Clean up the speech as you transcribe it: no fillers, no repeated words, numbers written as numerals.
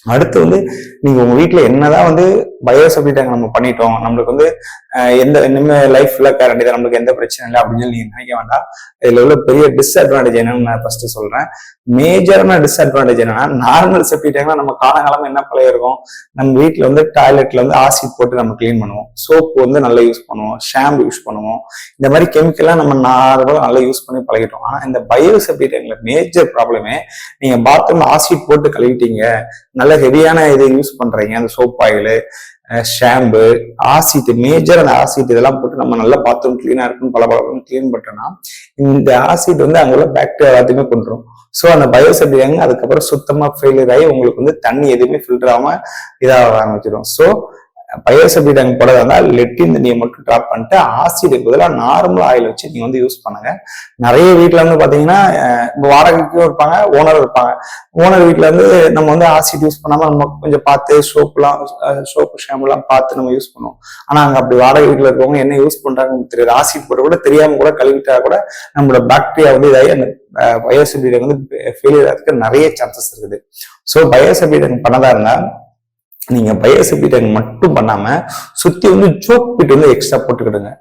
அடுத்து வந்து நீங்க உங்க வீட்டுல என்னதான் வந்து பயோசெப்டி டேங்க் நம்ம பண்ணிட்டோம், நம்மளுக்கு வந்து எந்த இனிமே லைஃப் ஃபுல்லா கேரண்டி தான், நம்மளுக்கு எந்த பிரச்சனை இல்லை அப்படின்னு சொல்லி நீங்க நினைக்க வேண்டாம். இதுல உள்ள பெரிய டிஸ்அட்வான்டேஜ் என்னன்னு நான் ஃபர்ஸ்ட் சொல்றேன். மேஜரான டிஸ்அட்வான்டேஜ் என்னன்னா, நார்மல் செப்டி டேங்க்ல நம்ம காலகாலமா என்ன பழகிருக்கோம், நம்ம வீட்டுல வந்து டாய்லெட்ல வந்து ஆசிட் போட்டு நம்ம கிளீன் பண்ணுவோம், சோப்பு வந்து நல்லா யூஸ் பண்ணுவோம், ஷாம்பு யூஸ் பண்ணுவோம், இந்த மாதிரி கெமிக்கல்லாம் நம்ம நார்மலா நல்லா யூஸ் பண்ணி பழகிட்டோம். ஆனா இந்த பயோசெப்டி டேங்க்ல மேஜர் ப்ராப்ளமே, நீங்க பாத்ரூம்ல ஆசிட் போட்டு கழுவிட்டீங்க, நல்ல ஹெவியான இதை யூஸ் பண்றீங்க, அந்த soap oil, shampoo, acid, major அந்த ஆசிட் இதெல்லாம் போட்டு நம்ம நல்லா பாத்ரூம் கிளீனா இருக்குன்னு பல கிளீன் பண்ணிட்டோம்னா, இந்த ஆசிட் வந்து அங்குள்ள பாக்டீரியா எல்லாத்தையுமே கொண்டுரும். ஸோ அந்த பயோசெப்டி டேங்க் அதுக்கப்புறம் சுத்தமா ஃபெயிலியர் ஆகி உங்களுக்கு வந்து தண்ணி எதுவுமே ஃபில்டர் ஆகாம இதாக ஆரம்பிச்சிடும். ஸோ பயோசெப்டி டேங்க் போடுறதா இருந்தால் லெட்டின் தண்ணியை மட்டும் ட்ராப் பண்ணிட்டு ஆசிடுக்கு பதிலாக நார்மல் ஆயில் வச்சு நீங்க வந்து யூஸ் பண்ணுங்க. நிறைய வீட்டுல வந்து பாத்தீங்கன்னா வாடகைக்கும் இருப்பாங்க, ஓனர் இருப்பாங்க. ஓனர் வீட்டுல இருந்து நம்ம வந்து ஆசிட் யூஸ் பண்ணாம நம்ம கொஞ்சம் பார்த்து சோப்பு ஷாம்புலாம் பார்த்து நம்ம யூஸ் பண்ணுவோம். ஆனா அங்க அப்படி வாடகை வீட்டுல இருக்கவங்க என்ன யூஸ் பண்றாங்கன்னு தெரியாது, ஆசிட் போட கூட தெரியாம கூட கழுவிட்டா கூட நம்மளோட பாக்டீரியா வந்து இதாகி அந்த பயோசெப்டி டேங்க் வந்து ஃபெயிலியர் ஆகிறதுக்கு நிறைய சான்சஸ் இருக்குது. ஸோ பயோசெப்டி டேங்க் பண்ணதா இருந்தா நீங்க பயோசெப்டி டேங்க் மட்டும் பண்ணாம சுத்தி வந்து ஜோக் பிட் வந்து எக்ஸ்ட்ரா போட்டுக்கிடுங்க.